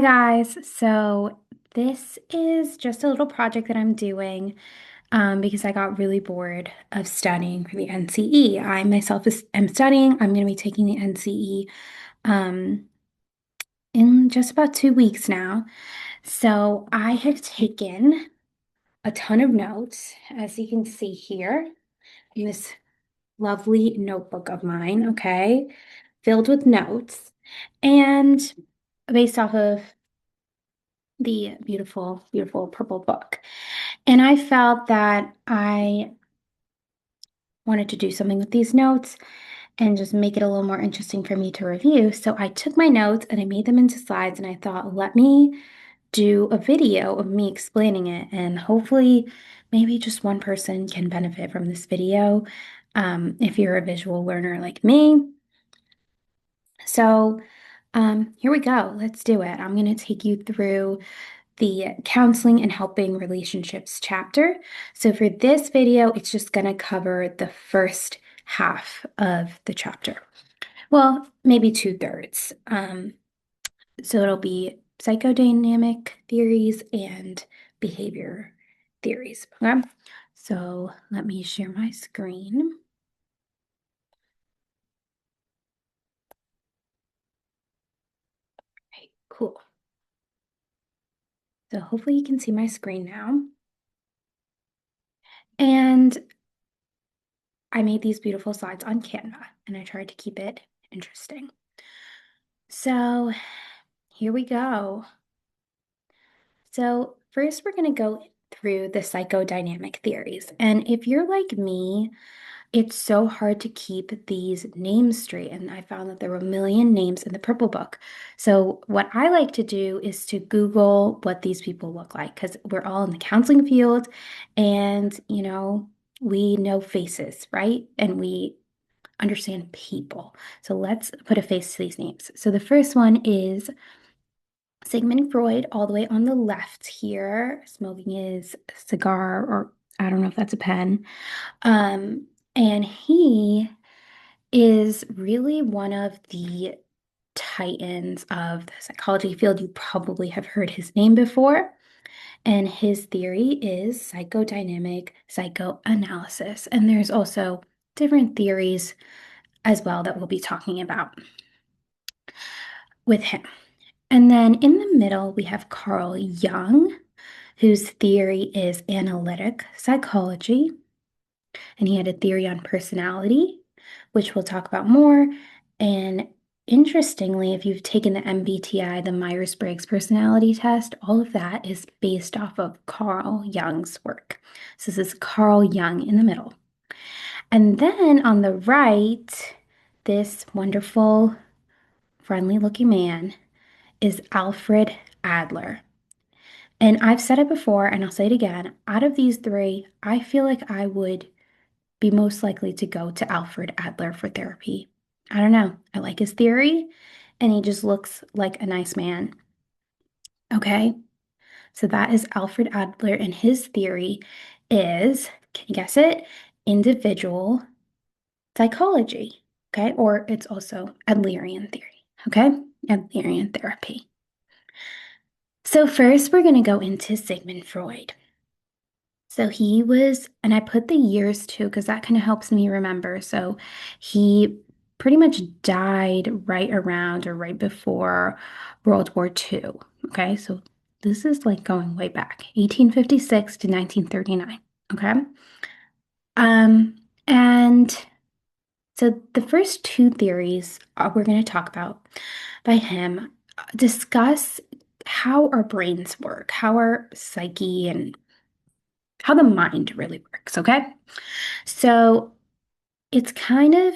Hi guys. So this is just a little project that I'm doing because I got really bored of studying for the NCE. I myself am studying. I'm going to be taking the NCE um, in just about 2 weeks now. So I have taken a ton of notes, as you can see here, in this lovely notebook of mine, okay, filled with notes. And based off of the beautiful, beautiful purple book. And I felt that I wanted to do something with these notes and just make it a little more interesting for me to review. So I took my notes and I made them into slides, and I thought, let me do a video of me explaining it. And hopefully, maybe just one person can benefit from this video if you're a visual learner like me. So here we go. Let's do it. I'm going to take you through the counseling and helping relationships chapter. So for this video, it's just going to cover the first half of the chapter. Well, maybe 2/3. So it'll be psychodynamic theories and behavior theories. Okay. So let me share my screen. Okay, cool. So hopefully you can see my screen now. And I made these beautiful slides on Canva, and I tried to keep it interesting. So here we go. So first we're going to go through the psychodynamic theories. And if you're like me, it's so hard to keep these names straight. And I found that there were a million names in the purple book. So what I like to do is to Google what these people look like, because we're all in the counseling field and, we know faces, right? And we understand people. So let's put a face to these names. So the first one is Sigmund Freud, all the way on the left here, smoking his cigar, or I don't know if that's a pen. And he is really one of the titans of the psychology field. You probably have heard his name before. And his theory is psychodynamic psychoanalysis. And there's also different theories as well that we'll be talking about with him. And then in the middle, we have Carl Jung, whose theory is analytic psychology. And he had a theory on personality, which we'll talk about more. And interestingly, if you've taken the MBTI, the Myers-Briggs personality test, all of that is based off of Carl Jung's work. So this is Carl Jung in the middle. And then on the right, this wonderful, friendly looking man is Alfred Adler. And I've said it before, and I'll say it again. Out of these three, I feel like I would be most likely to go to Alfred Adler for therapy. I don't know. I like his theory, and he just looks like a nice man. Okay, so that is Alfred Adler, and his theory is, can you guess it? Individual psychology. Okay, or it's also Adlerian theory. Okay, Adlerian therapy. So first, we're going to go into Sigmund Freud. So he was, and I put the years too, because that kind of helps me remember. So he pretty much died right around or right before World War II. Okay, so this is like going way back, 1856 to 1939. Okay. Um, and so the first two theories we're going to talk about by him discuss how our brains work, how our psyche and how the mind really works, okay? So it's kind of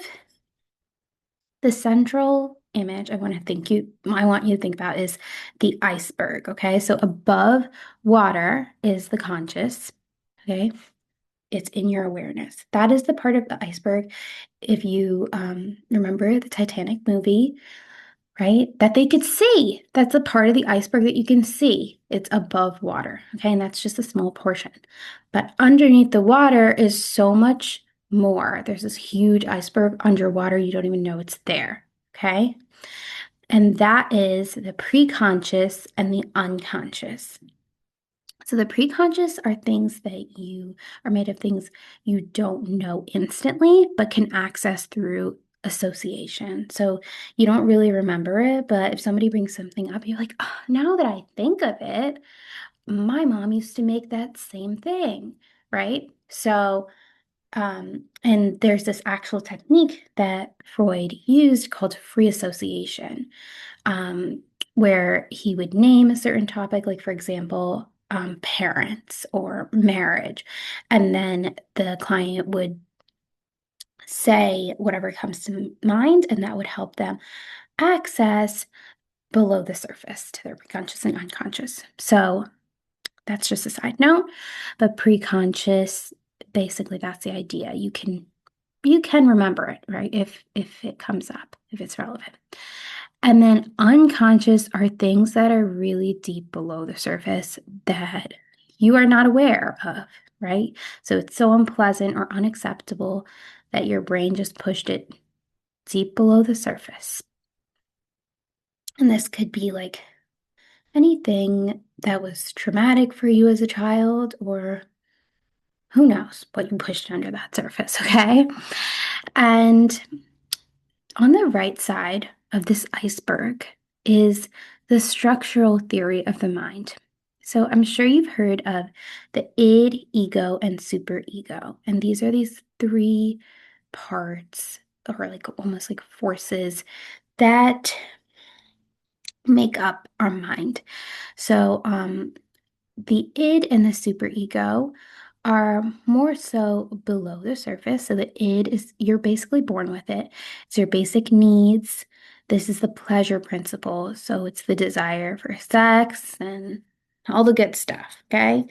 the central image I want you to think about is the iceberg, okay? So above water is the conscious, okay? It's in your awareness. That is the part of the iceberg. If you remember the Titanic movie, right? That they could see. That's a part of the iceberg that you can see. It's above water, okay? And that's just a small portion. But underneath the water is so much more. There's this huge iceberg underwater. You don't even know it's there, okay? And that is the preconscious and the unconscious. So the preconscious are things that you are made of things you don't know instantly, but can access through association. So you don't really remember it, but if somebody brings something up, you're like, oh, now that I think of it, my mom used to make that same thing, right? So, and there's this actual technique that Freud used called free association, um, where he would name a certain topic, like, for example, parents or marriage. And then the client would say whatever comes to mind, and that would help them access below the surface to their conscious and unconscious. So that's just a side note, but preconscious, basically that's the idea. You can remember it, right? If it comes up, if it's relevant. And then unconscious are things that are really deep below the surface that you are not aware of, right? So it's so unpleasant or unacceptable that your brain just pushed it deep below the surface. And this could be like anything that was traumatic for you as a child, or who knows what you pushed under that surface, okay? And on the right side of this iceberg is the structural theory of the mind. So I'm sure you've heard of the id, ego, and superego. And these are these three parts, or like almost like forces that make up our mind. So the id and the superego are more so below the surface. So the id is, you're basically born with it. It's your basic needs. This is the pleasure principle. So it's the desire for sex and all the good stuff, okay?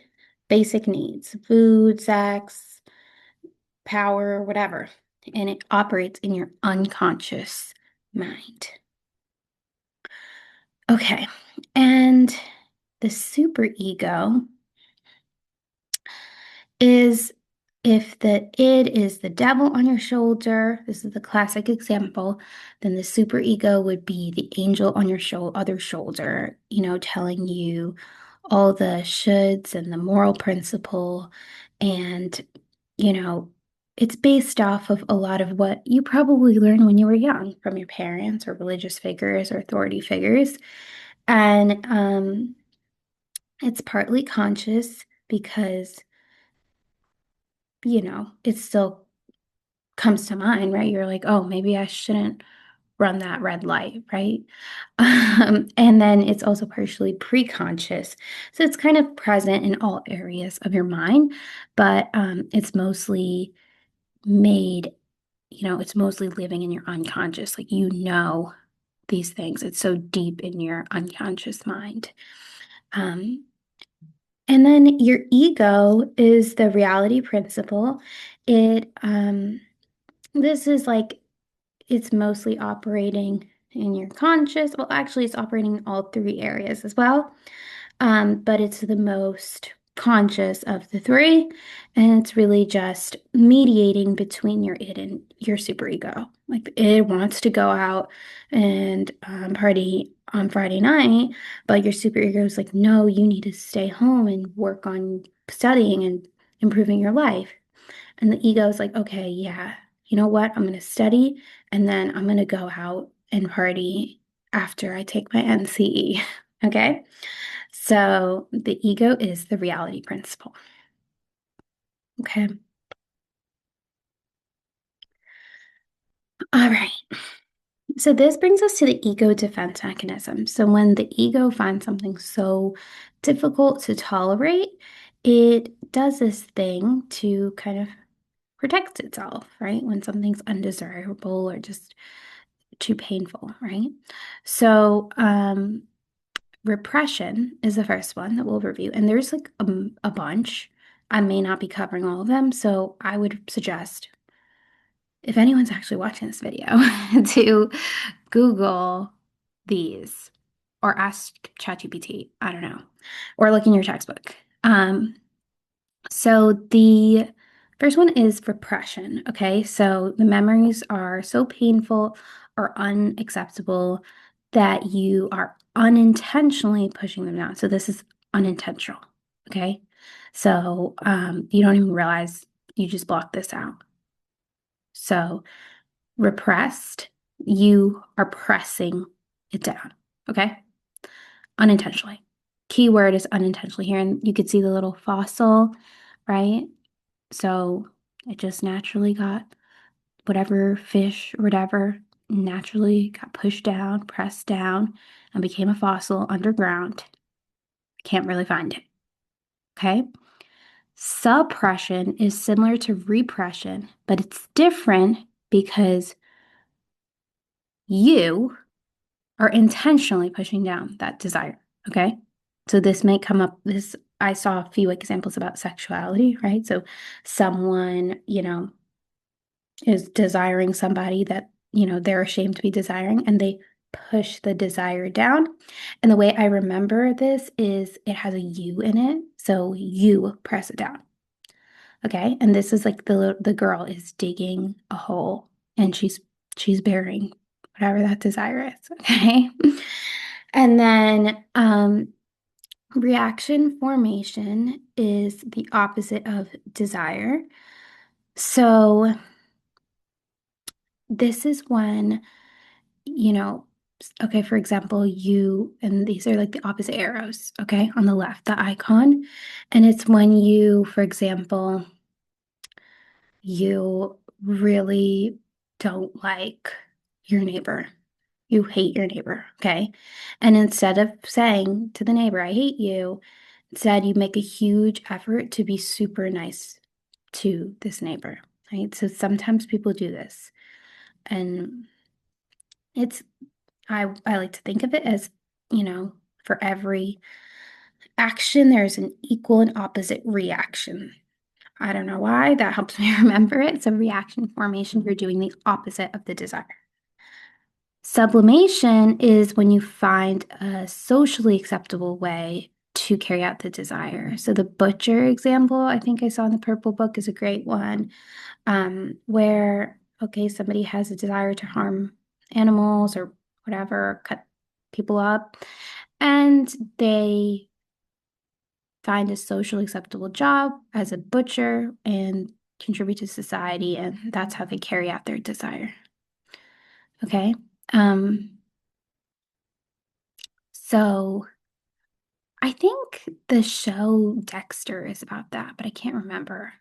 Basic needs, food, sex, power, whatever. And it operates in your unconscious mind. Okay. And the superego is if the id is the devil on your shoulder, this is the classic example, then the superego would be the angel on your other shoulder, telling you all the shoulds and the moral principle. And, you know, it's based off of a lot of what you probably learned when you were young from your parents or religious figures or authority figures. And it's partly conscious because it still comes to mind, right? You're like, oh, maybe I shouldn't run that red light, right? And then it's also partially pre-conscious. So it's kind of present in all areas of your mind, but it's mostly made, it's mostly living in your unconscious. Like, these things. It's so deep in your unconscious mind. Um, and then your ego is the reality principle. This is like it's mostly operating in your conscious. Well, actually, it's operating in all three areas as well. But it's the most conscious of the three, and it's really just mediating between your id and your superego. Like the id wants to go out and party on Friday night, but your superego is like, no, you need to stay home and work on studying and improving your life. And the ego is like, okay, yeah, you know what? I'm going to study and then I'm going to go out and party after I take my NCE. Okay. So the ego is the reality principle. Okay. All right. So this brings us to the ego defense mechanism. So when the ego finds something so difficult to tolerate, it does this thing to kind of protect itself, right? When something's undesirable or just too painful, right? So, repression is the first one that we'll review, and there's like a bunch. I may not be covering all of them, so I would suggest if anyone's actually watching this video to Google these or ask ChatGPT. I don't know, or look in your textbook. So the first one is repression. Okay, so the memories are so painful or unacceptable that you are unintentionally pushing them down. So this is unintentional, okay? So you don't even realize you just blocked this out. So repressed, you are pressing it down, okay? Unintentionally. Key word is unintentionally here, and you could see the little fossil, right? So it just naturally got whatever fish or whatever naturally got pushed down, pressed down, and became a fossil underground. Can't really find it. Okay. Suppression is similar to repression, but it's different because you are intentionally pushing down that desire. Okay. So this may come up, this, I saw a few examples about sexuality, right? So someone, is desiring somebody that, they're ashamed to be desiring and they push the desire down. And the way I remember this is it has a U in it. So you press it down. Okay. And this is like the girl is digging a hole and she's burying whatever that desire is. Okay. And then reaction formation is the opposite of desire. So this is when, okay, for example, and these are like the opposite arrows, okay, on the left, the icon. And it's when you, for example, you really don't like your neighbor. You hate your neighbor, okay? And instead of saying to the neighbor, I hate you, instead you make a huge effort to be super nice to this neighbor, right? So sometimes people do this. And it's I like to think of it as, for every action, there's an equal and opposite reaction. I don't know why, that helps me remember it. So reaction formation, you're doing the opposite of the desire. Sublimation is when you find a socially acceptable way to carry out the desire. So the butcher example, I think I saw in the purple book, is a great one, where, okay, somebody has a desire to harm animals or whatever, cut people up, and they find a socially acceptable job as a butcher and contribute to society, and that's how they carry out their desire. Okay. So I think the show Dexter is about that, but I can't remember.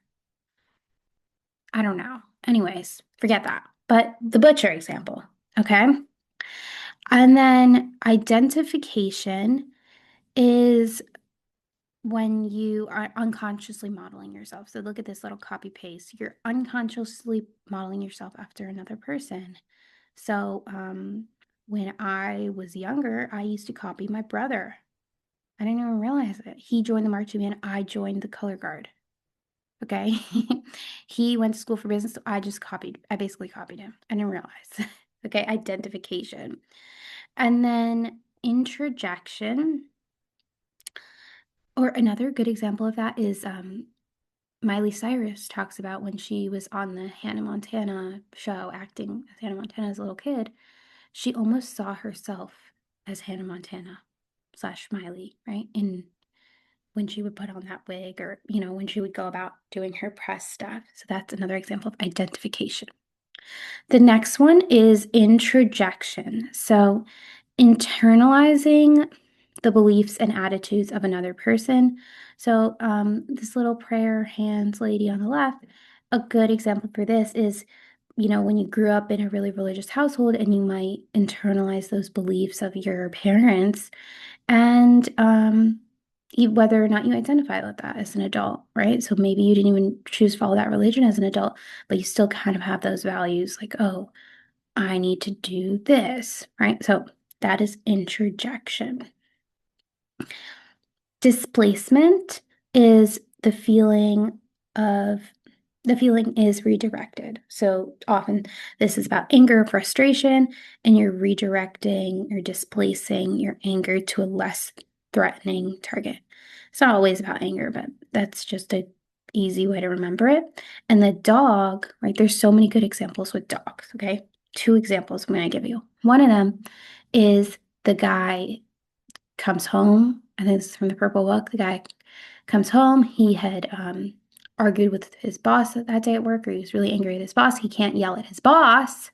I don't know. Anyways, forget that. But the butcher example, okay? And then identification is when you are unconsciously modeling yourself. So look at this little copy paste. You're unconsciously modeling yourself after another person. So when I was younger, I used to copy my brother. I didn't even realize it. He joined the marching band. I joined the color guard. Okay. He went to school for business. So I basically copied him. I didn't realize. Okay. Identification. And then introjection, or another good example of that is Miley Cyrus talks about when she was on the Hannah Montana show acting as Hannah Montana as a little kid, she almost saw herself as Hannah Montana slash Miley, right? In when she would put on that wig or, when she would go about doing her press stuff. So that's another example of identification. The next one is introjection. So internalizing the beliefs and attitudes of another person. So this little prayer hands lady on the left, a good example for this is, when you grew up in a really religious household and you might internalize those beliefs of your parents and whether or not you identify with that as an adult, right? So maybe you didn't even choose to follow that religion as an adult, but you still kind of have those values like, oh, I need to do this, right? So that is introjection. Displacement is the feeling is redirected. So often this is about anger, frustration, and you're redirecting or displacing your anger to a less threatening target. It's not always about anger, but that's just a easy way to remember it. And the dog, right? There's so many good examples with dogs, okay? Two examples I'm going to give you. One of them is the guy comes home. I think this is from the Purple Book. The guy comes home. He had argued with his boss that day at work, or he was really angry at his boss. He can't yell at his boss.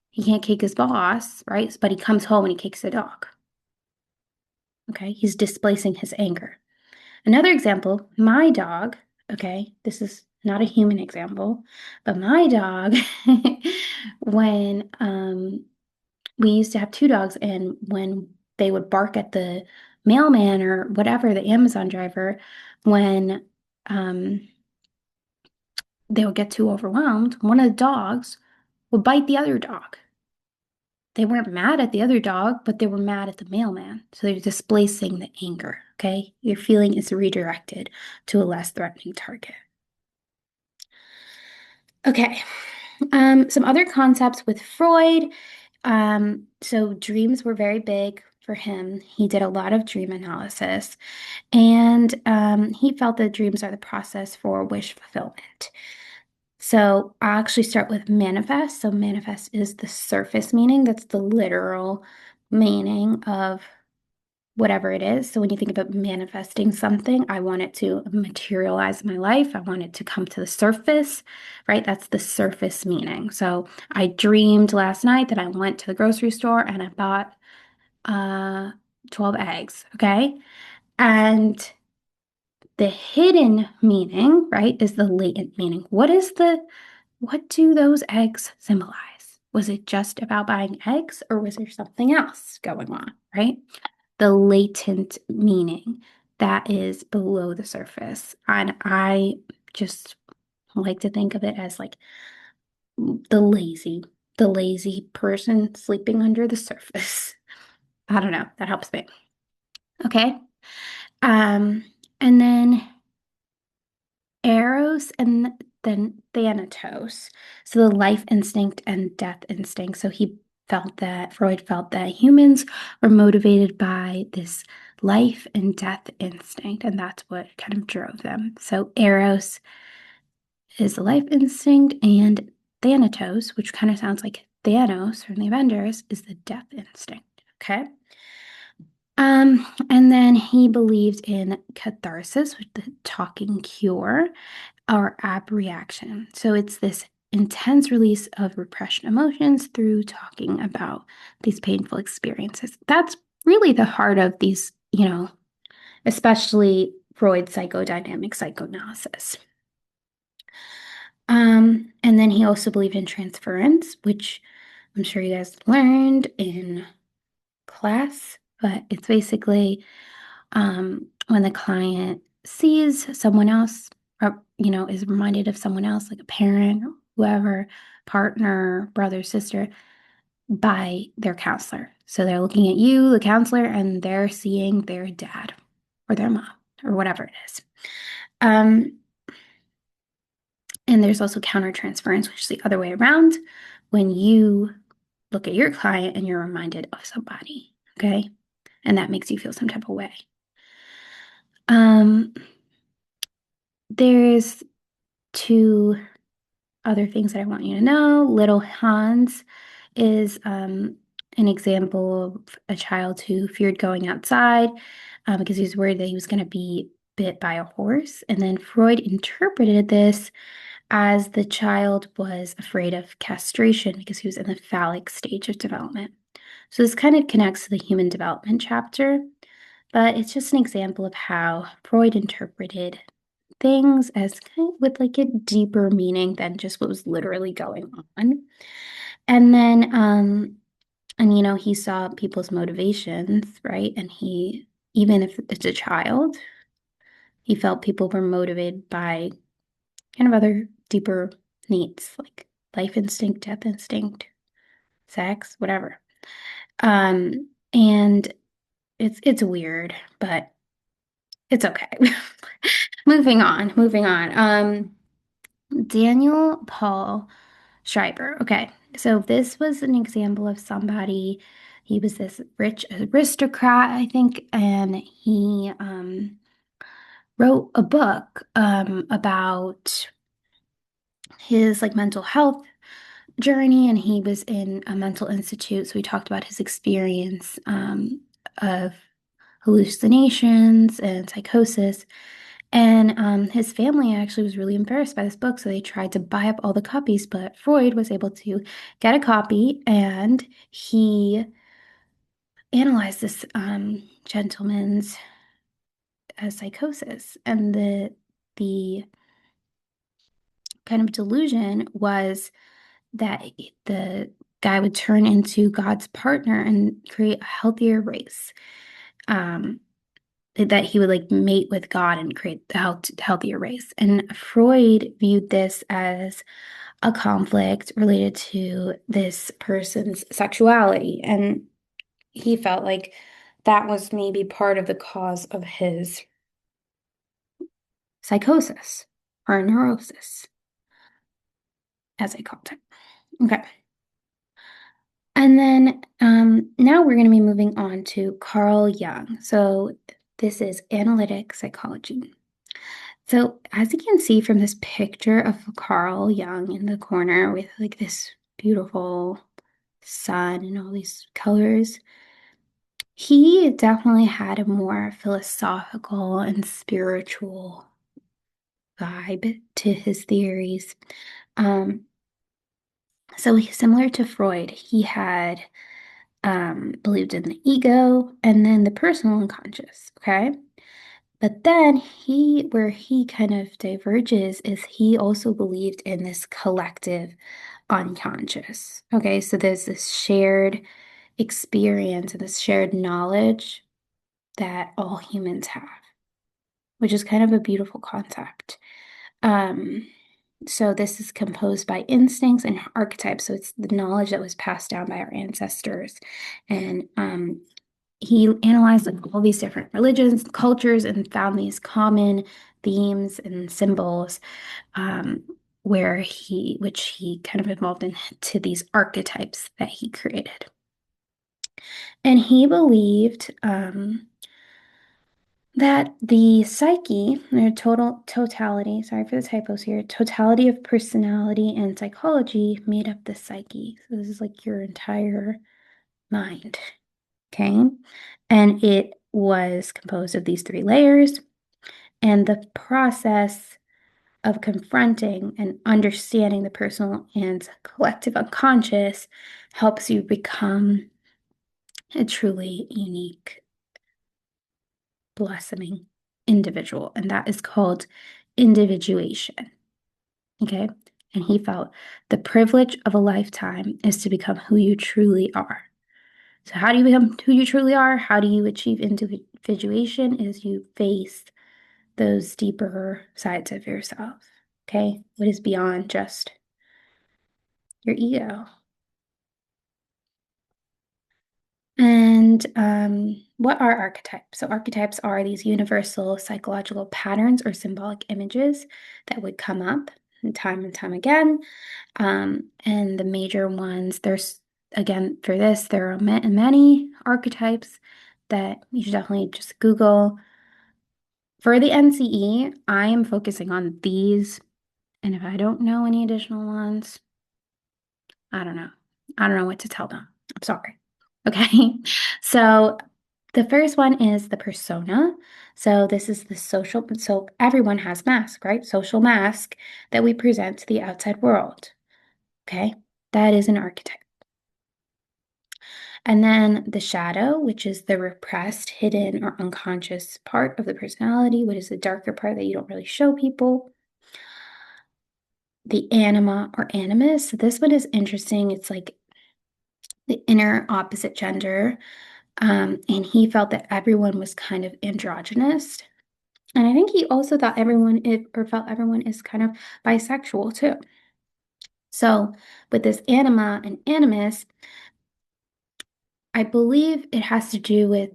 He can't kick his boss, right? But he comes home and he kicks the dog. Okay, he's displacing his anger. Another example, my dog, okay, this is not a human example, but my dog, when we used to have two dogs, and when they would bark at the mailman or whatever, the Amazon driver, when they would get too overwhelmed, one of the dogs would bite the other dog. They weren't mad at the other dog, but they were mad at the mailman. So they're displacing the anger, okay? Your feeling is redirected to a less threatening target. Okay, some other concepts with Freud. So dreams were very big for him. He did a lot of dream analysis, and he felt that dreams are the process for wish fulfillment. So I'll actually start with manifest. So manifest is the surface meaning. That's the literal meaning of whatever it is. So when you think about manifesting something, I want it to materialize in my life. I want it to come to the surface, right? That's the surface meaning. So I dreamed last night that I went to the grocery store and I bought 12 eggs, okay? And the hidden meaning, right, is the latent meaning. What do those eggs symbolize? Was it just about buying eggs, or was there something else going on, right? The latent meaning that is below the surface. And I just like to think of it as like the lazy person sleeping under the surface. I don't know. That helps me. Okay. And then Eros and then Thanatos. So the life instinct and death instinct. So Freud felt that humans were motivated by this life and death instinct, and that's what kind of drove them. So Eros is the life instinct, and Thanatos, which kind of sounds like Thanos from the Avengers, is the death instinct. Okay. And then he believed in catharsis, which is the talking cure, or abreaction. So it's this intense release of repression emotions through talking about these painful experiences. That's really the heart of these, especially Freud's psychodynamic psychoanalysis. And then he also believed in transference, which I'm sure you guys learned in class, but it's basically when the client sees someone else, or is reminded of someone else, like a parent or whoever, partner, brother, sister, by their counselor. So they're looking at you, the counselor, and they're seeing their dad or their mom or whatever it is. And there's also countertransference, which is the other way around, when you look at your client and you're reminded of somebody, okay? And that makes you feel some type of way. There's two other things that I want you to know. Little Hans is an example of a child who feared going outside because he was worried that he was going to be bit by a horse. And then Freud interpreted this as the child was afraid of castration because he was in the phallic stage of development. So this kind of connects to the human development chapter, but it's just an example of how Freud interpreted things as kind of with like a deeper meaning than just what was literally going on. And then, he saw people's motivations, right? And even if it's a child, he felt people were motivated by kind of other deeper needs, like life instinct, death instinct, sex, whatever. And it's weird, but it's okay. Moving on. Daniel Paul Schreiber. Okay, so this was an example of somebody, he was this rich aristocrat, I think, and he wrote a book about his like mental health journey, and he was in a mental institute. So we talked about his experience of hallucinations and psychosis. And his family actually was really embarrassed by this book, so they tried to buy up all the copies, but Freud was able to get a copy, and he analyzed this gentleman's psychosis. And the kind of delusion was that the guy would turn into God's partner and create a healthier race. That he would like mate with God and create the healthier race. And Freud viewed this as a conflict related to this person's sexuality. And he felt like that was maybe part of the cause of his psychosis or neurosis, as I called it. Okay. And then now we're going to be moving on to Carl Jung. So this is analytic psychology. So as you can see from this picture of Carl Jung in the corner with like this beautiful sun and all these colors, he definitely had a more philosophical and spiritual vibe to his theories. Um, so similar to Freud, he had believed in the ego and then the personal unconscious, okay? But then where he kind of diverges is he also believed in this collective unconscious. Okay, so there's this shared experience and this shared knowledge that all humans have, which is kind of a beautiful concept. Um, so this is composed by instincts and archetypes. So it's the knowledge that was passed down by our ancestors. And he analyzed like all these different religions, cultures, and found these common themes and symbols, which he kind of evolved into these archetypes that he created. And he believed that the psyche, or totality, sorry for the typos here, totality of personality and psychology made up the psyche. So this is like your entire mind, okay? And it was composed of these three layers, and the process of confronting and understanding the personal and collective unconscious helps you become a truly unique, blossoming individual, and that is called individuation. Okay? And he felt the privilege of a lifetime is to become who you truly are. So how do you become who you truly are? How do you achieve individuation? Is you face those deeper sides of yourself. Okay? What is beyond just your ego. And what are archetypes? So archetypes are these universal psychological patterns or symbolic images that would come up and time again. And the major ones, there's, again, for this, there are many archetypes that you should definitely just Google. For the NCE, I am focusing on these, and if I don't know any additional ones, I don't know. I don't know what to tell them. I'm sorry. Okay. So the first one is the persona. So this is the social, so everyone has mask, right? Social mask that we present to the outside world. Okay. That is an archetype. And then the shadow, which is the repressed, hidden, or unconscious part of the personality, which is the darker part that you don't really show people. The anima or animus. So this one is interesting. It's like the inner opposite gender. And he felt that everyone was kind of androgynous. And I think he also thought felt everyone is kind of bisexual too. So with this anima and animus, I believe it has to do with,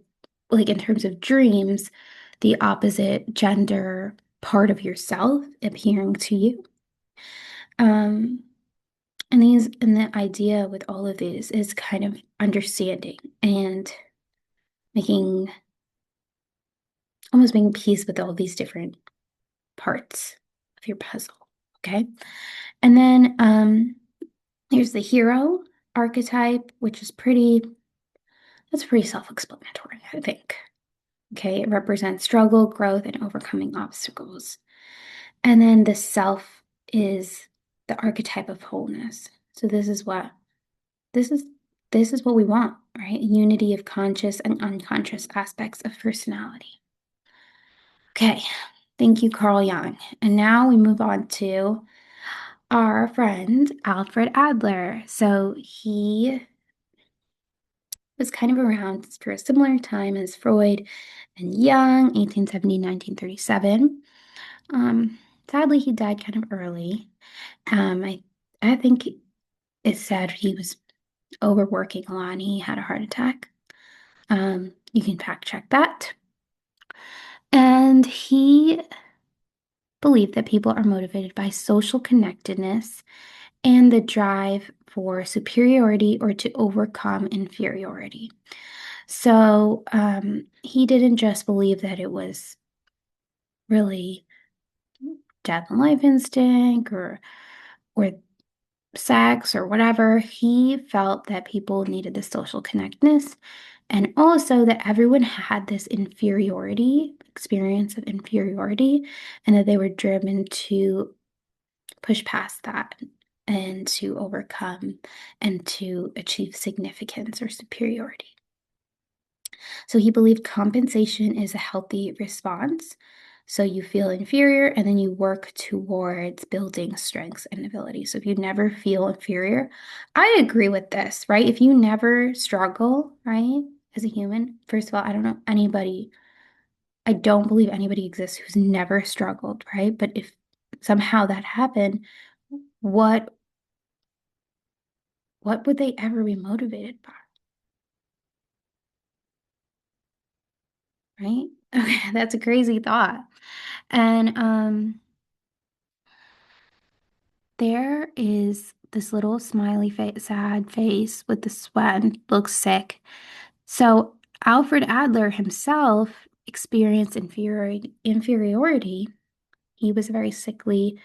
like in terms of dreams, the opposite gender part of yourself appearing to you. And the idea with all of these is kind of understanding and making almost making peace with all these different parts of your puzzle. Okay. And then Here's the hero archetype, which is that's pretty self-explanatory, I think. Okay, it represents struggle, growth, and overcoming obstacles. And then the self is the archetype of wholeness. So this is this is what we want, right? Unity of conscious and unconscious aspects of personality. Okay, thank you, Carl Jung. And now we move on to our friend Alfred Adler. So he was kind of around for a similar time as Freud and Jung, 1870, 1937. Sadly, he died kind of early. I think it's sad he was overworking a lot and he had a heart attack. You can fact check that. And he believed that people are motivated by social connectedness and the drive for superiority or to overcome inferiority. So he didn't just believe that it was really death and life instinct or sex or whatever. He felt that people needed the social connectedness and also that everyone had this inferiority, experience of inferiority, and that they were driven to push past that and to overcome and to achieve significance or superiority. So he believed compensation is a healthy response. So you feel inferior and then you work towards building strengths and abilities. So if you never feel inferior, I agree with this, right? If you never struggle, right, as a human, first of all, I don't believe anybody exists who's never struggled, right? But if somehow that happened, what what would they ever be motivated by, right? Okay, that's a crazy thought. And there is this little smiley face, sad face with the sweat and looks sick. So Alfred Adler himself experienced inferiority. He was a very sickly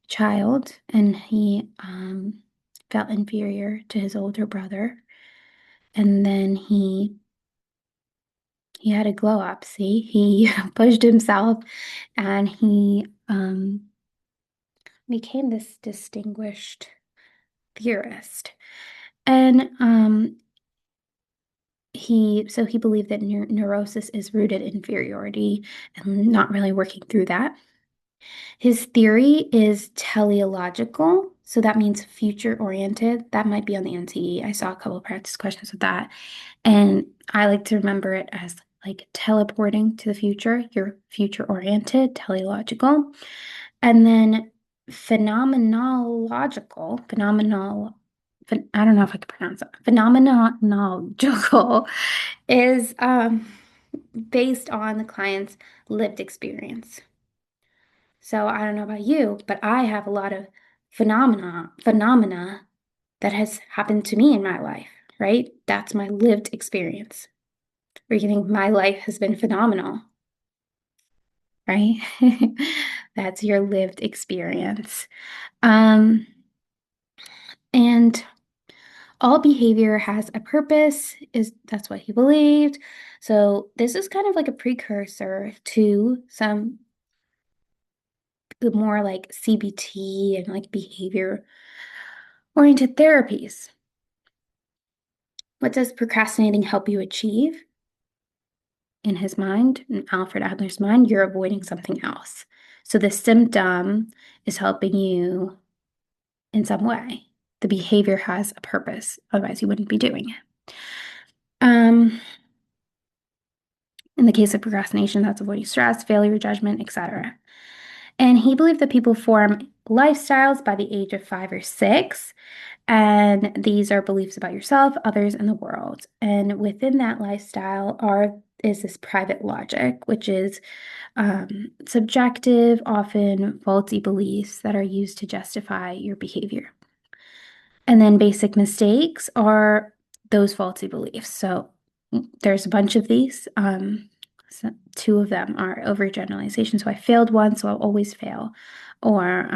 child and he felt inferior to his older brother. And then he had a glow up, see? He pushed himself and he became this distinguished theorist. And he believed that neurosis is rooted in inferiority and not really working through that. His theory is teleological, so that means future oriented. That might be on the NCE. I saw a couple of practice questions with that. And I like to remember it as like teleporting to the future. You're future oriented, teleological. And then I don't know if I can pronounce it. Phenomenological is based on the client's lived experience. So I don't know about you, but I have a lot of phenomena that has happened to me in my life, right? That's my lived experience. Or you think my life has been phenomenal, right? That's your lived experience. Um, and all behavior has a purpose, that's what he believed. So this is kind of like a precursor to some more like CBT and like behavior oriented therapies. What does procrastinating help you achieve? In his mind, in Alfred Adler's mind, you're avoiding something else. So the symptom is helping you in some way. The behavior has a purpose, otherwise you wouldn't be doing it. In the case of procrastination, that's avoiding stress, failure, judgment, etc. And he believed that people form lifestyles by the age of 5 or 6. And these are beliefs about yourself, others, and the world. And within that lifestyle is this private logic, which is subjective, often faulty beliefs that are used to justify your behavior. And then basic mistakes are those faulty beliefs. So there's a bunch of these. So 2 of them are overgeneralization. So I failed once, so I'll always fail. Or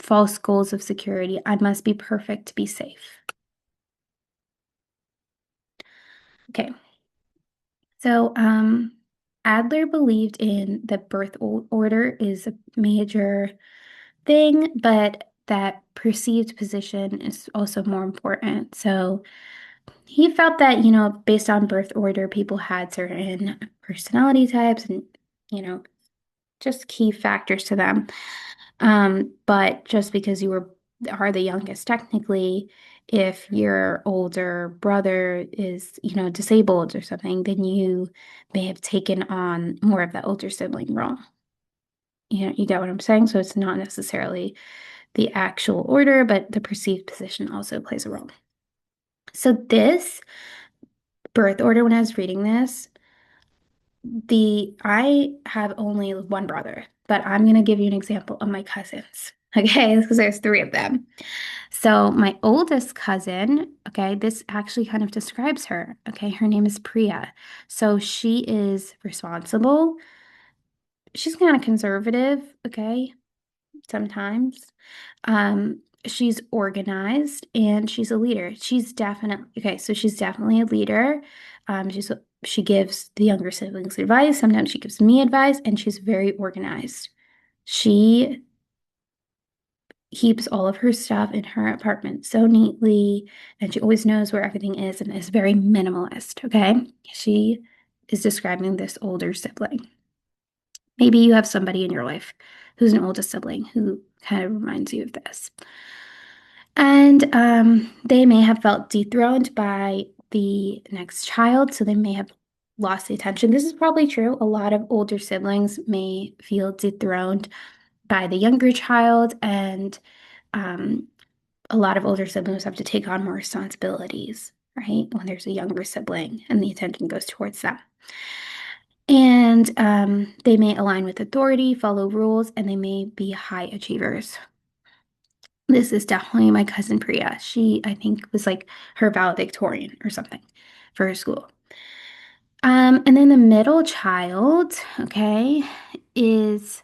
false goals of security. I must be perfect to be safe. Okay. So, Adler believed in the birth order is a major thing, but that perceived position is also more important. So he felt that, based on birth order, people had certain personality types and, you know, just key factors to them. But just because are the youngest, technically, if your older brother is, disabled or something, then you may have taken on more of that older sibling role. You get what I'm saying? So it's not necessarily the actual order, but the perceived position also plays a role. So this birth order, when I was reading this, I have only one brother, but I'm gonna give you an example of my cousins. Okay, because there's three of them. So my oldest cousin, okay, this actually kind of describes her. Okay, her name is Priya. So she is responsible. She's kind of conservative, okay, sometimes. She's organized and she's a leader. She's definitely okay, so she's definitely a leader. She gives the younger siblings advice. Sometimes she gives me advice, and she's very organized. She keeps all of her stuff in her apartment so neatly, and she always knows where everything is and is very minimalist, okay? She is describing this older sibling. Maybe you have somebody in your life who's an oldest sibling who kind of reminds you of this. And they may have felt dethroned by the next child, so they may have lost the attention. This is probably true. A lot of older siblings may feel dethroned by the younger child, and um, a lot of older siblings have to take on more responsibilities, right? When there's a younger sibling and the attention goes towards them. And they may align with authority, follow rules, and they may be high achievers. This is definitely my cousin Priya. She, I think, was like her valedictorian or something for her school. And then the middle child, okay, is,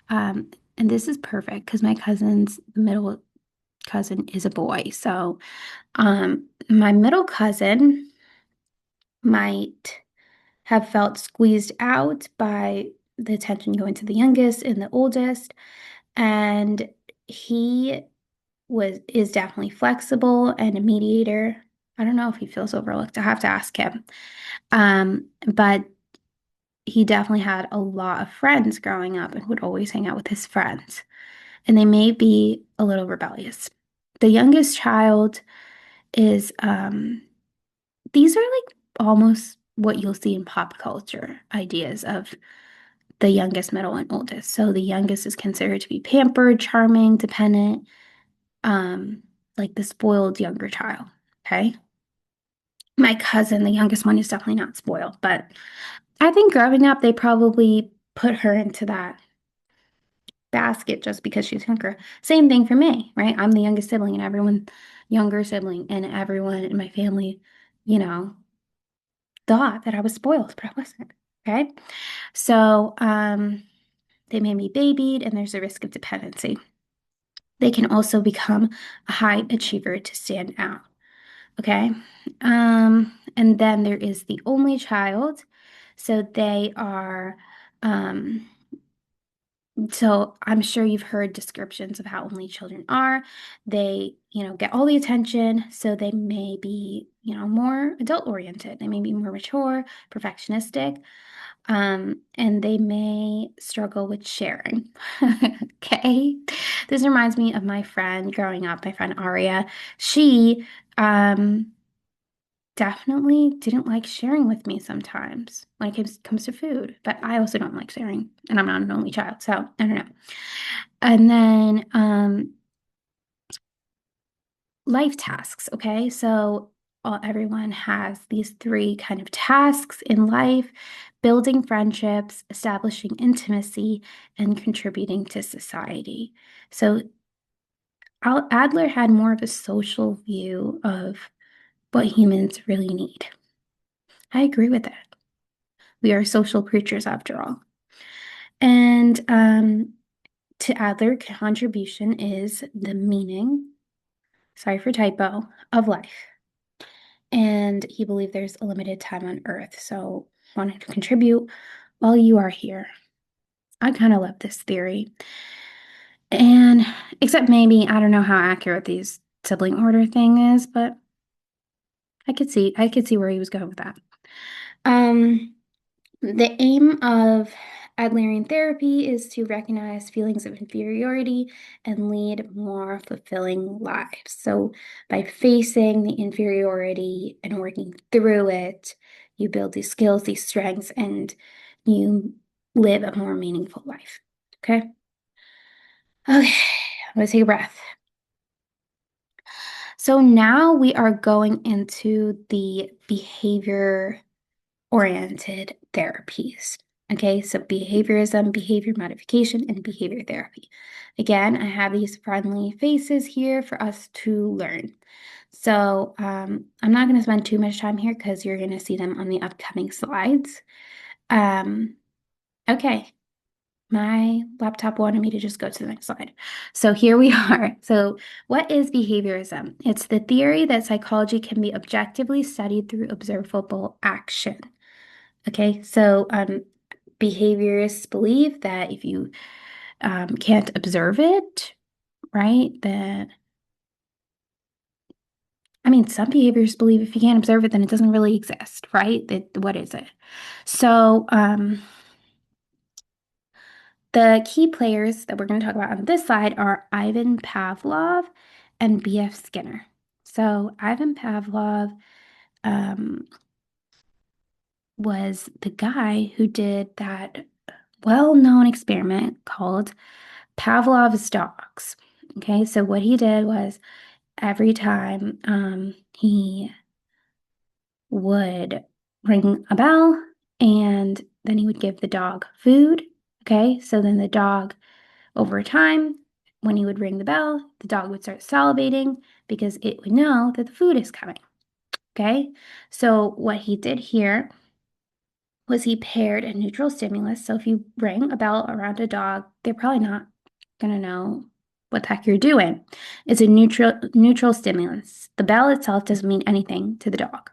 um, and this is perfect because my cousin's middle cousin is a boy. So, my middle cousin might have felt squeezed out by the attention going to the youngest and the oldest, and he is definitely flexible and a mediator. I don't know if he feels overlooked. I have to ask him. But he definitely had a lot of friends growing up and would always hang out with his friends. And they may be a little rebellious. The youngest child is these are like almost what you'll see in pop culture ideas of the youngest, middle, and oldest. So the youngest is considered to be pampered, charming, dependent, um, like the spoiled younger child. Okay. My cousin, the youngest one, is definitely not spoiled, but I think growing up, they probably put her into that basket just because she's younger. Same thing for me, right? I'm the youngest sibling, and everyone, younger sibling, and everyone in my family, you know, thought that I was spoiled, but I wasn't. Okay. So, they may be babied, and there's a risk of dependency. They can also become a high achiever to stand out. Okay. And then there is the only child. So they are, um, so I'm sure you've heard descriptions of how only children are. They, get all the attention, so they may be, more adult oriented. They may be more mature, perfectionistic, and they may struggle with sharing. Okay. This reminds me of my friend growing up, my friend Aria. She, definitely didn't like sharing with me sometimes when it comes to food, but I also don't like sharing, and I'm not an only child, so I don't know. And then life tasks, okay? So everyone has these three kind of tasks in life: building friendships, establishing intimacy, and contributing to society. So Adler had more of a social view of what humans really need. I agree with that. We are social creatures after all. And to Adler, contribution is the meaning, sorry for typo, of life. And he believed there's a limited time on Earth, so wanted to contribute while you are here. I kind of love this theory. And except maybe, I don't know how accurate these sibling order thing is, but I could see where he was going with that. The aim of Adlerian therapy is to recognize feelings of inferiority and lead more fulfilling lives. So by facing the inferiority and working through it, you build these skills, these strengths, and you live a more meaningful life. Okay? Okay, I'm gonna take a breath. So now we are going into the behavior-oriented therapies. Okay, so behaviorism, behavior modification, and behavior therapy. Again, I have these friendly faces here for us to learn. So I'm not going to spend too much time here because you're going to see them on the upcoming slides. Okay, my laptop wanted me to just go to the next slide. So here we are. So what is behaviorism? It's the theory that psychology can be objectively studied through observable action. Okay, so behaviorists believe that if you can't observe it, right, then, I mean, some behaviorists believe if you can't observe it, then it doesn't really exist, right? What is it? So the key players that we're going to talk about on this slide are Ivan Pavlov and B.F. Skinner. So Ivan Pavlov was the guy who did that well-known experiment called Pavlov's dogs. Okay, so what he did was every time he would ring a bell and then he would give the dog food. Okay, so then the dog, over time, when he would ring the bell, the dog would start salivating because it would know that the food is coming. Okay, so what he did here was he paired a neutral stimulus. So if you ring a bell around a dog, they're probably not gonna know what the heck you're doing. It's a neutral stimulus. The bell itself doesn't mean anything to the dog.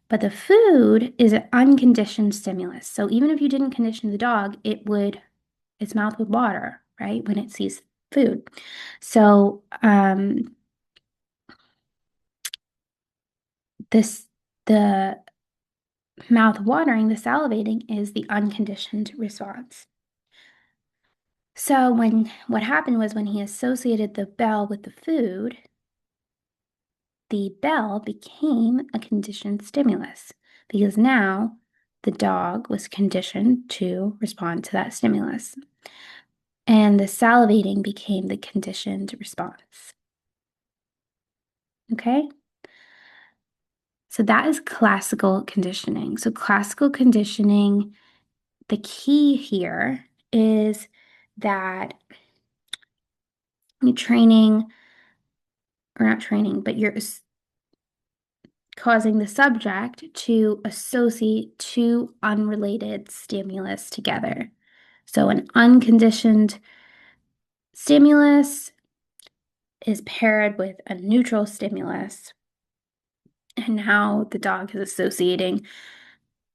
But the food is an unconditioned stimulus. So even if you didn't condition the dog, its mouth would water, right, when it sees food. So the mouth watering, the salivating, is the unconditioned response. So what happened was when he associated the bell with the food, the bell became a conditioned stimulus because now the dog was conditioned to respond to that stimulus. And the salivating became the conditioned response. Okay? So that is classical conditioning. So classical conditioning, the key here is that you're training, or not training, but you're causing the subject to associate two unrelated stimulus together. So an unconditioned stimulus is paired with a neutral stimulus, and now the dog is associating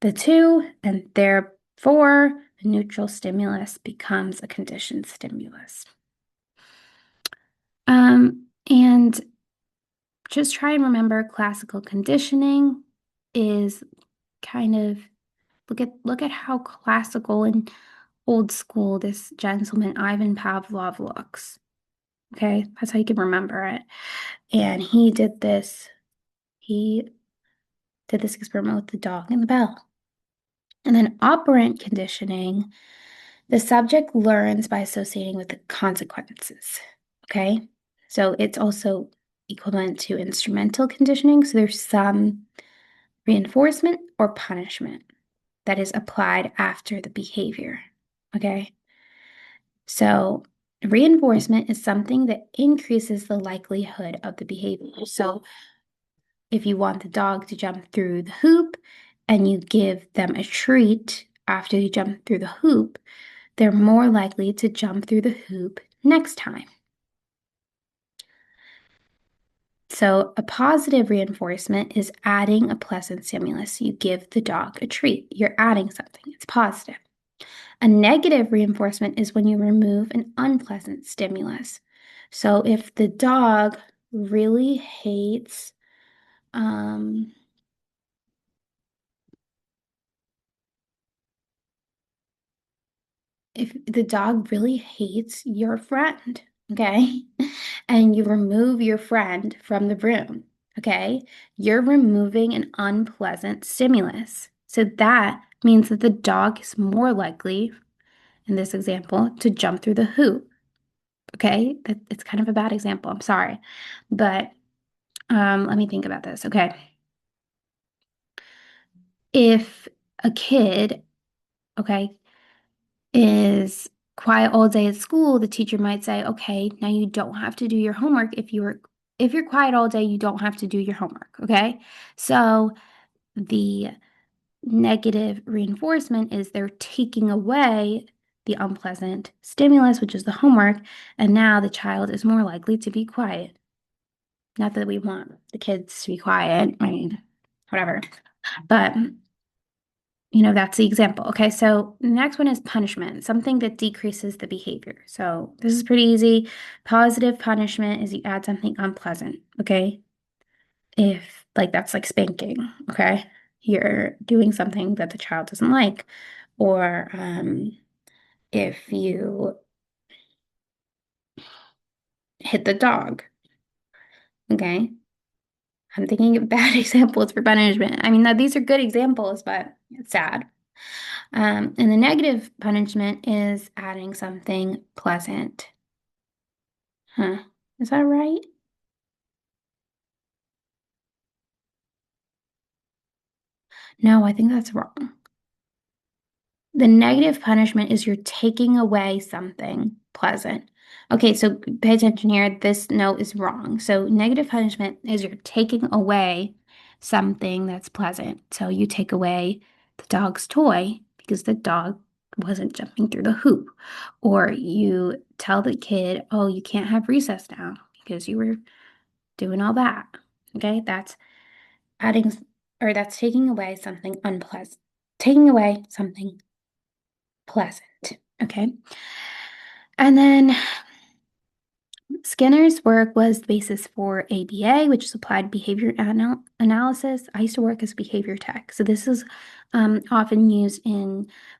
the two, and therefore the neutral stimulus becomes a conditioned stimulus. And just try and remember classical conditioning is kind of look at how classical and old school this gentleman Ivan Pavlov looks. Okay, that's how you can remember it. And he did this experiment with the dog and the bell. And then operant conditioning, the subject learns by associating with the consequences. Okay, so it's also equivalent to instrumental conditioning. So there's some reinforcement or punishment that is applied after the behavior. Okay, so reinforcement is something that increases the likelihood of the behavior. So if you want the dog to jump through the hoop and you give them a treat after you jump through the hoop, they're more likely to jump through the hoop next time. So a positive reinforcement is adding a pleasant stimulus. You give the dog a treat. You're adding something. It's positive. A negative reinforcement is when you remove an unpleasant stimulus. So if the dog really hates, if the dog really hates your friend, okay, and you remove your friend from the room, okay, you're removing an unpleasant stimulus. So that means that the dog is more likely, in this example, to jump through the hoop. Okay, it's kind of a bad example. I'm sorry, but let me think about this. Okay, if a kid, okay, is quiet all day at school, the teacher might say, okay, now you don't have to do your homework. If you're quiet all day, you don't have to do your homework. Okay, so the negative reinforcement is they're taking away the unpleasant stimulus, which is the homework, and now the child is more likely to be quiet. Not that we want the kids to be quiet, I mean, whatever. But, that's the example. Okay, so the next one is punishment, something that decreases the behavior. So this is pretty easy. Positive punishment is you add something unpleasant, okay? If, like, that's like spanking, okay? You're doing something that the child doesn't like. Or if you hit the dog, okay? I'm thinking of bad examples for punishment. I mean, these are good examples, but it's sad. And the negative punishment is adding something pleasant. Huh? Is that right? No, I think that's wrong. The negative punishment is you're taking away something pleasant. Okay, so pay attention here. This note is wrong. So negative punishment is you're taking away something that's pleasant. So you take away the dog's toy because the dog wasn't jumping through the hoop. Or you tell the kid, oh, you can't have recess now because you were doing all that. Okay, that's adding, or that's taking away something unpleasant. Taking away something pleasant. Okay. And then Skinner's work was the basis for ABA, which is applied behavior analysis. I used to work as behavior tech. So this is often used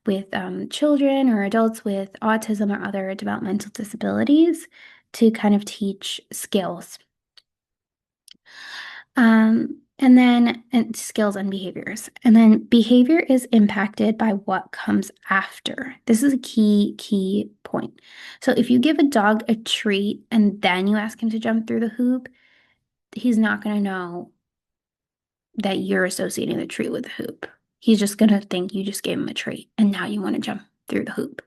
with children or adults with autism or other developmental disabilities to kind of teach skills. And skills and behaviors. And then behavior is impacted by what comes after. This is a key point. So if you give a dog a treat and then you ask him to jump through the hoop, he's not going to know that you're associating the treat with the hoop. He's just going to think you just gave him a treat and now you want to jump through the hoop.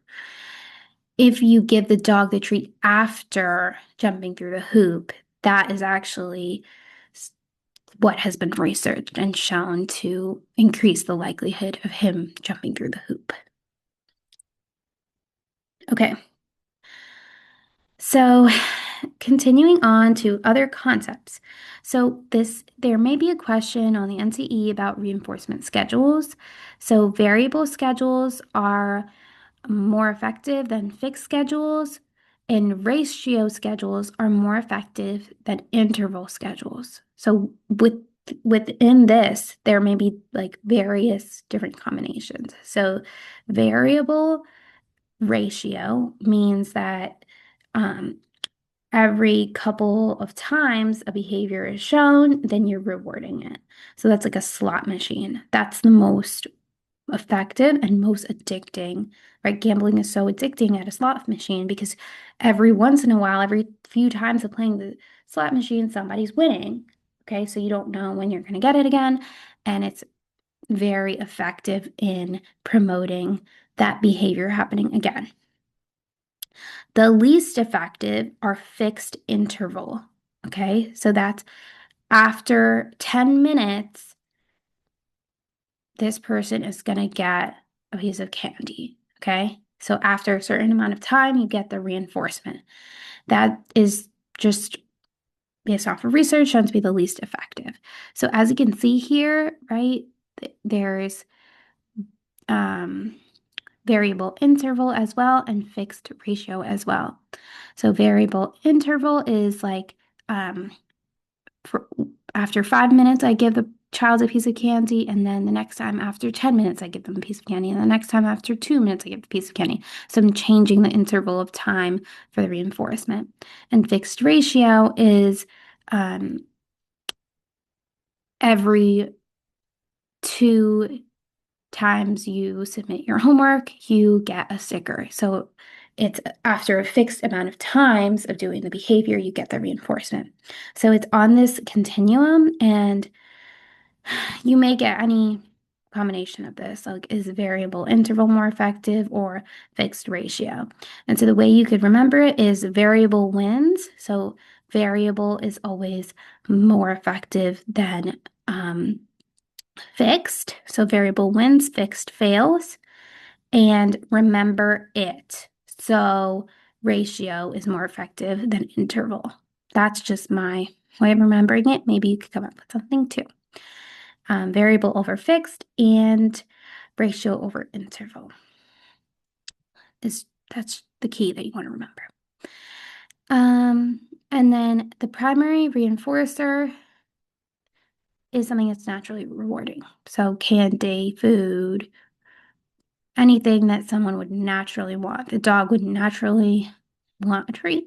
If you give the dog the treat after jumping through the hoop, that is actually what has been researched and shown to increase the likelihood of him jumping through the hoop. Okay. So continuing on to other concepts. So there may be a question on the NCE about reinforcement schedules. So variable schedules are more effective than fixed schedules, and ratio schedules are more effective than interval schedules. So within this, there may be like various different combinations. So variable ratio means that every couple of times a behavior is shown, then you're rewarding it. So that's like a slot machine. That's the most effective and most addicting, right? Gambling is so addicting at a slot machine because every once in a while, every few times of playing the slot machine, somebody's winning. Okay, so you don't know when you're going to get it again. And it's very effective in promoting that behavior happening again. The least effective are fixed interval. Okay, so that's after 10 minutes, this person is going to get a piece of candy. Okay, So after a certain amount of time, you get the reinforcement. That is just based off of research shown to be the least effective. So as you can see here, right, there's um, variable interval as well and fixed ratio as well. So variable interval is like for, after 5 minutes, I give the child a piece of candy, and then the next time after 10 minutes, I give them a piece of candy, and the next time after 2 minutes, I give a piece of candy. So I'm changing the interval of time for the reinforcement. And fixed ratio is every 2 times you submit your homework, you get a sticker. So it's after a fixed amount of times of doing the behavior, you get the reinforcement. So it's on this continuum, and you may get any combination of this. Like, is variable interval more effective or fixed ratio? And so the way you could remember it is variable wins. So variable is always more effective than fixed. So variable wins, fixed fails. And remember it. So ratio is more effective than interval. That's just my way of remembering it. Maybe you could come up with something too. Variable over fixed and ratio over interval that's the key that you want to remember. And then the primary reinforcer is something that's naturally rewarding. So candy, food, anything that someone would naturally want. The dog would naturally want a treat.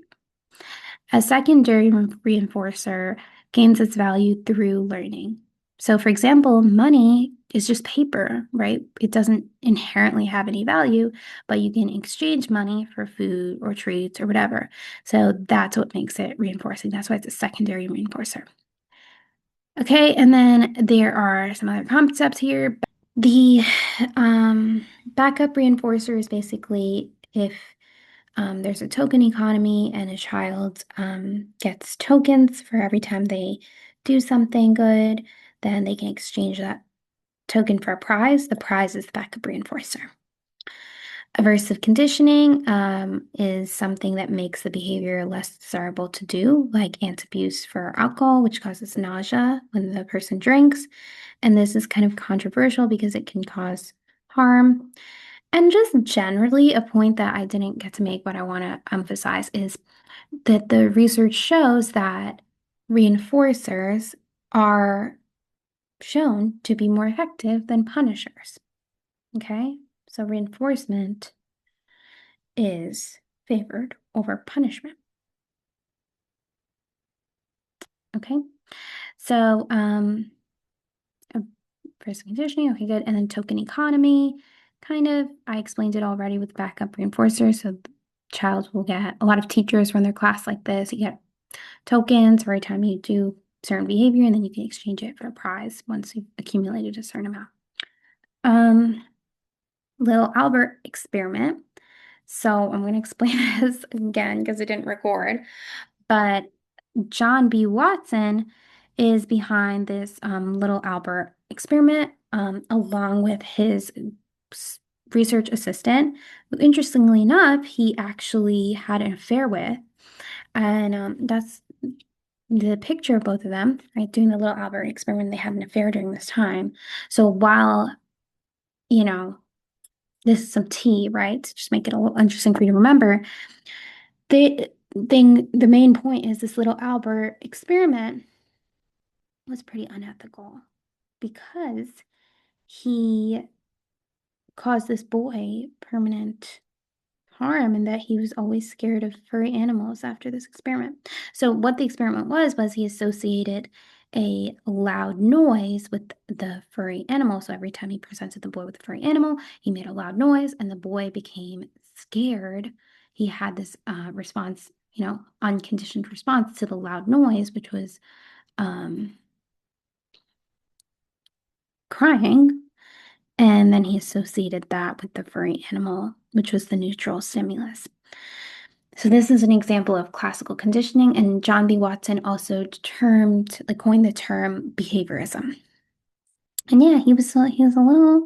A secondary reinforcer gains its value through learning. So, for example, money is just paper, right? It doesn't inherently have any value, but you can exchange money for food or treats or whatever. So that's what makes it reinforcing. That's why it's a secondary reinforcer. Okay, and then there are some other concepts here. The backup reinforcer is basically if there's a token economy and a child gets tokens for every time they do something good, then they can exchange that token for a prize. The prize is the backup reinforcer. Aversive conditioning is something that makes the behavior less desirable to do, like anti-abuse for alcohol, which causes nausea when the person drinks. And this is kind of controversial because it can cause harm. And just generally, a point that I didn't get to make, but I want to emphasize is that the research shows that reinforcers are shown to be more effective than punishers. Okay, so reinforcement is favored over punishment. Okay, so first conditioning, okay, good. And then token economy, kind of, I explained it already with backup reinforcer. So the child will get, a lot of teachers run their class like this. You get tokens every time you do certain behavior, and then you can exchange it for a prize once you've accumulated a certain amount. Little Albert experiment. So I'm going to explain this again because it didn't record, but John B. Watson is behind this Little Albert experiment along with his research assistant, who, interestingly enough, he actually had an affair with. And that's the picture of both of them, right? Doing the Little Albert experiment, they had an affair during this time. So while, you know, this is some tea, right? To just make it a little interesting for you to remember. The main point is this Little Albert experiment was pretty unethical because he caused this boy permanent harm and that he was always scared of furry animals after this experiment. So what the experiment was he associated a loud noise with the furry animal. So every time he presented the boy with a furry animal, he made a loud noise and the boy became scared. He had this response, unconditioned response to the loud noise, which was crying. And then he associated that with the furry animal, which was the neutral stimulus. So this is an example of classical conditioning, and John B. Watson also coined the term behaviorism. And yeah, he was a little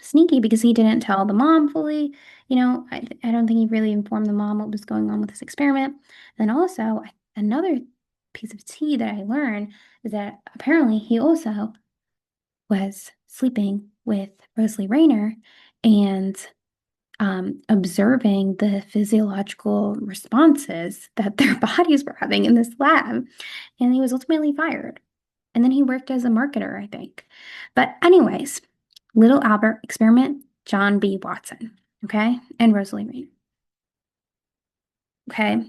sneaky because he didn't tell the mom fully. I don't think he really informed the mom what was going on with this experiment. And also, another piece of tea that I learned is that apparently he also was sleeping with Rosalie Rayner and observing the physiological responses that their bodies were having in this lab. And he was ultimately fired. And then he worked as a marketer, I think. But anyways, Little Albert experiment, John B. Watson, okay? And Rosalie Rayner. Okay.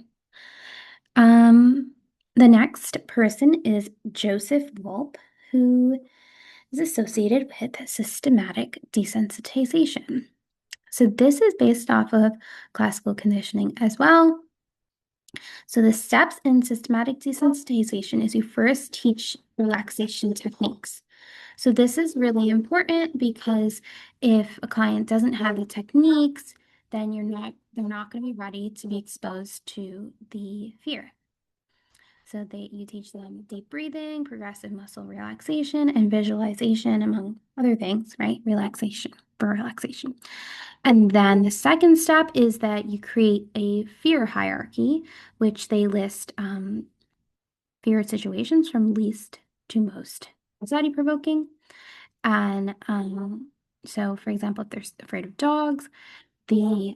Um, the next person is Joseph Wolpe, who is associated with systematic desensitization. So this is based off of classical conditioning as well. So the steps in systematic desensitization is you first teach relaxation techniques. So this is really important because if a client doesn't have the techniques, then they're not going to be ready to be exposed to the fear. So you teach them deep breathing, progressive muscle relaxation, and visualization, among other things, right? Relaxation for relaxation. And then the second step is that you create a fear hierarchy, which they list fear situations from least to most anxiety provoking. And so, for example, if they're afraid of dogs, it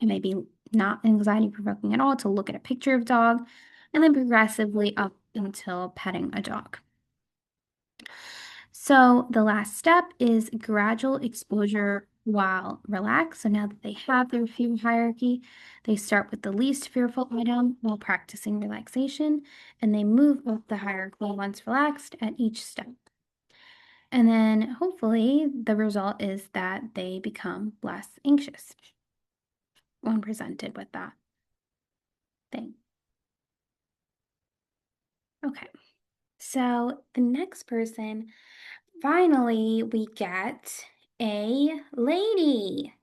may be not anxiety provoking at all to look at a picture of dog, and then progressively up until petting a dog. So the last step is gradual exposure while relaxed. So now that they have their fear hierarchy, they start with the least fearful item while practicing relaxation, and they move up the hierarchy once relaxed at each step. And then hopefully the result is that they become less anxious when presented with that thing. Okay, so the next person, finally, we get a lady.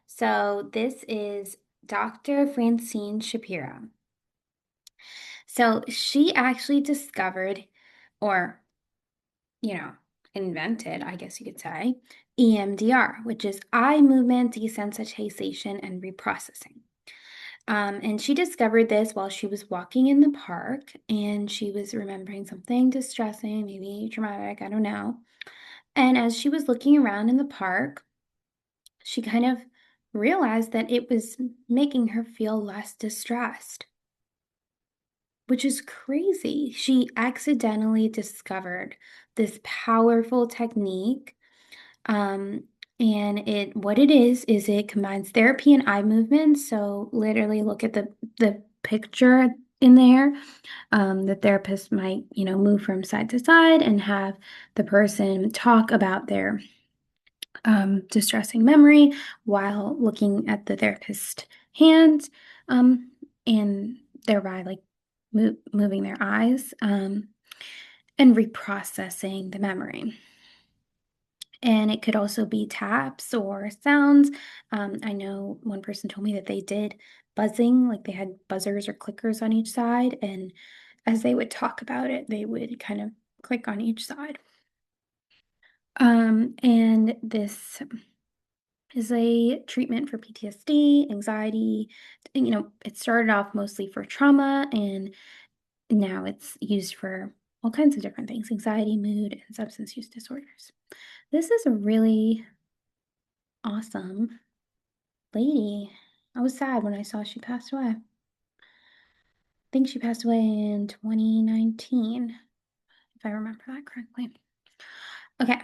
So this is Dr. Francine Shapiro. So she actually discovered, or, invented, I guess you could say, EMDR, which is eye movement desensitization and reprocessing. And she discovered this while she was walking in the park and she was remembering something distressing, maybe traumatic, I don't know. And as she was looking around in the park, she kind of realized that it was making her feel less distressed, which is crazy. She accidentally discovered this powerful technique. Um, and what it is it combines therapy and eye movement. So literally look at the picture in there. The therapist might, move from side to side and have the person talk about their distressing memory while looking at the therapist's hands, and thereby like moving their eyes, and reprocessing the memory. And it could also be taps or sounds. I know one person told me that they did buzzing, like they had buzzers or clickers on each side, and as they would talk about it, they would kind of click on each side. And this is a treatment for PTSD, anxiety. It started off mostly for trauma, and now it's used for all kinds of different things, anxiety, mood, and substance use disorders. This is a really awesome lady. I was sad when I saw she passed away. I think she passed away in 2019, if I remember that correctly. Okay.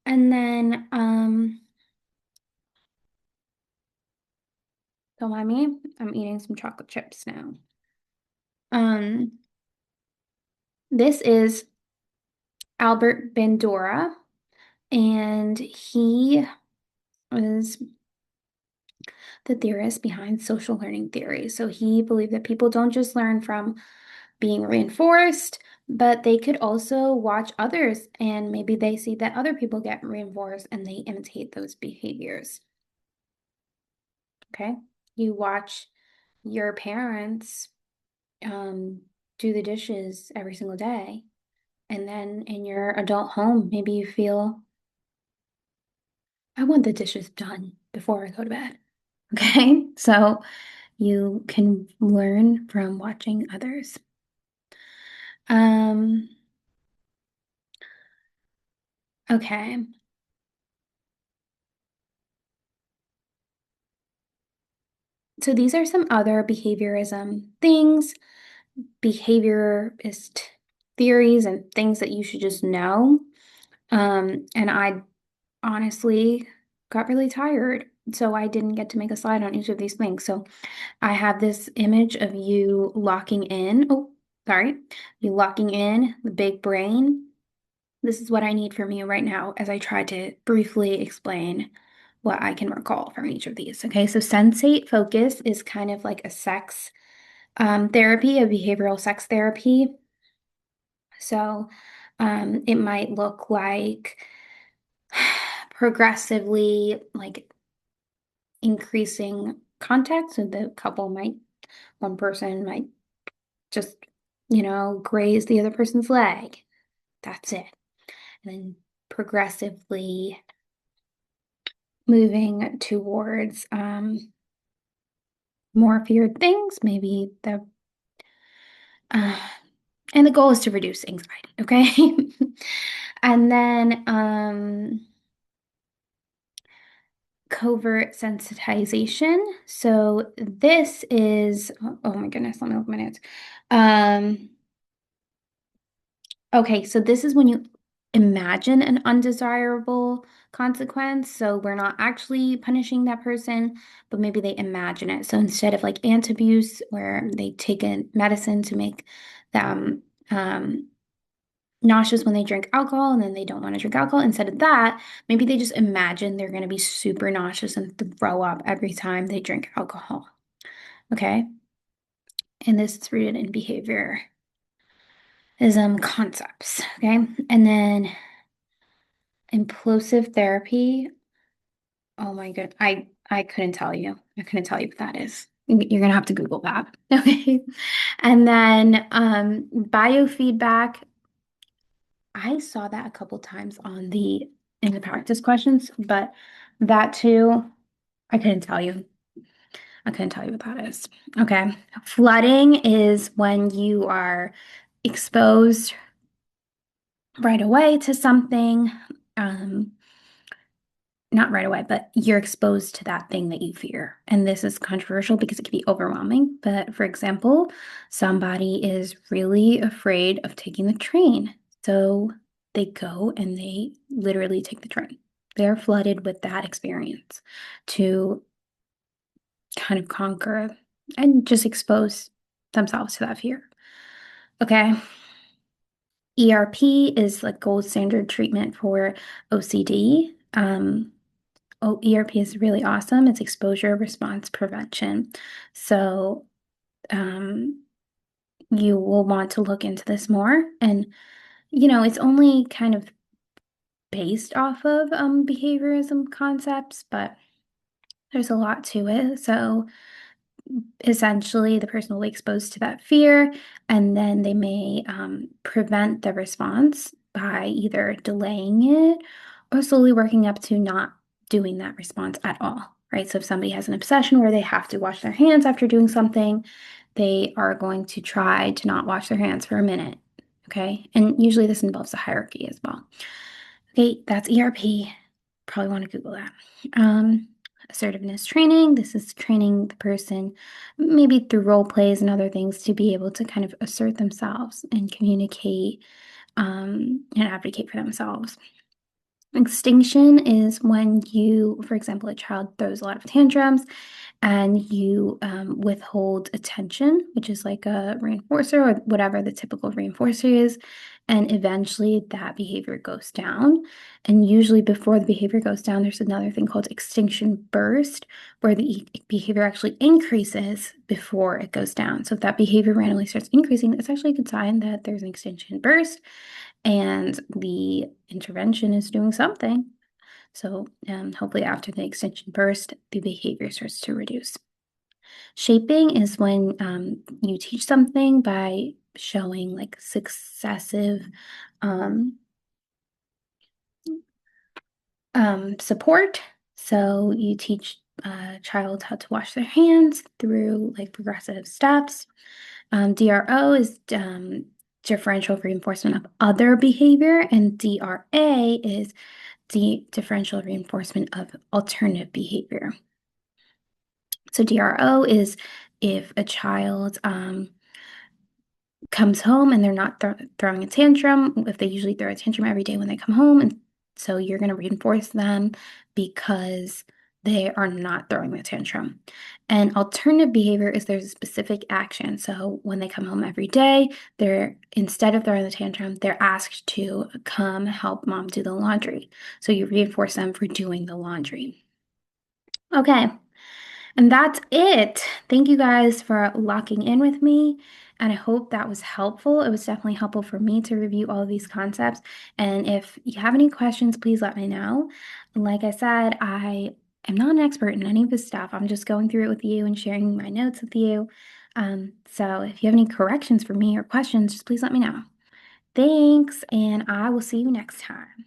And then, don't mind me, I'm eating some chocolate chips now. Um, this is Albert Bandura, and he was the theorist behind social learning theory. So he believed that people don't just learn from being reinforced, but they could also watch others and maybe they see that other people get reinforced and they imitate those behaviors. Okay? You watch your parents do the dishes every single day, and then in your adult home, maybe you feel I want the dishes done before I go to bed. Okay, so you can learn from watching others. Um, okay, so these are some other behaviorism things, behaviorist theories and things that you should just know. And I honestly got really tired, so I didn't get to make a slide on each of these things. So I have this image of you locking in. Oh, sorry. You locking in the big brain. This is what I need from you right now as I try to briefly explain what I can recall from each of these. Okay, so sensate focus is kind of like a sex therapy, a behavioral sex therapy. So it might look like progressively like increasing contact. So the couple might, one person might just, graze the other person's leg. That's it. And then progressively moving towards more feared things, maybe uh, and the goal is to reduce anxiety, okay? And then covert sensitization. So this is, oh my goodness, let me look at my notes. Um, Okay, so this is when you imagine an undesirable consequence. So we're not actually punishing that person, but maybe they imagine it. So instead of like antabuse, where they take a medicine to make them nauseous when they drink alcohol and then they don't want to drink alcohol, instead of that, maybe they just imagine they're going to be super nauseous and throw up every time they drink alcohol. Okay. And this is rooted in behaviorism concepts. Okay. And then implosive therapy. Oh my god. I couldn't tell you. I couldn't tell you what that is. You're gonna have to Google that. Okay. And then biofeedback. I saw that a couple times on the in the practice questions, but that too, I couldn't tell you. I couldn't tell you what that is. Okay. Flooding is when you are exposed right away to something. Um, Not right away, but you're exposed to that thing that you fear. And this is controversial because it can be overwhelming. But for example, somebody is really afraid of taking the train. So they go and they literally take the train. They're flooded with that experience to kind of conquer and just expose themselves to that fear. Okay. ERP is like gold standard treatment for OCD. Oh, ERP is really awesome. It's exposure response prevention. So, um, you will want to look into this more. And, it's only kind of based off of behaviorism concepts, but there's a lot to it. So, essentially, the person will be exposed to that fear, and then they may prevent the response by either delaying it or slowly working up to not doing that response at all, right? So if somebody has an obsession where they have to wash their hands after doing something, they are going to try to not wash their hands for a minute, okay? And usually this involves a hierarchy as well. Okay, that's ERP. Probably want to Google that. Um, Assertiveness training. This is training the person, maybe through role plays and other things, to be able to kind of assert themselves and communicate and advocate for themselves. Extinction is when you, for example, a child throws a lot of tantrums and you withhold attention, which is like a reinforcer or whatever the typical reinforcer is. And eventually that behavior goes down. And usually before the behavior goes down, there's another thing called extinction burst, where the behavior actually increases before it goes down. So if that behavior randomly starts increasing, it's actually a good sign that there's an extinction burst and the intervention is doing something. So hopefully after the extinction burst, the behavior starts to reduce. Shaping is when you teach something by showing like successive um, Support. So you teach a child how to wash their hands through like progressive steps. DRO is differential reinforcement of other behavior, and DRA is differential reinforcement of alternative behavior. So DRO is if a child comes home and they're not throwing a tantrum, if they usually throw a tantrum every day when they come home, and so you're going to reinforce them because they are not throwing the tantrum. And alternative behavior is there's a specific action. So when they come home every day, they're instead of throwing the tantrum, they're asked to come help mom do the laundry. So you reinforce them for doing the laundry. Okay. And that's it. Thank you guys for locking in with me. And I hope that was helpful. It was definitely helpful for me to review all of these concepts. And if you have any questions, please let me know. Like I said, I am not an expert in any of this stuff. I'm just going through it with you and sharing my notes with you. So if you have any corrections for me or questions, just please let me know. Thanks, and I will see you next time.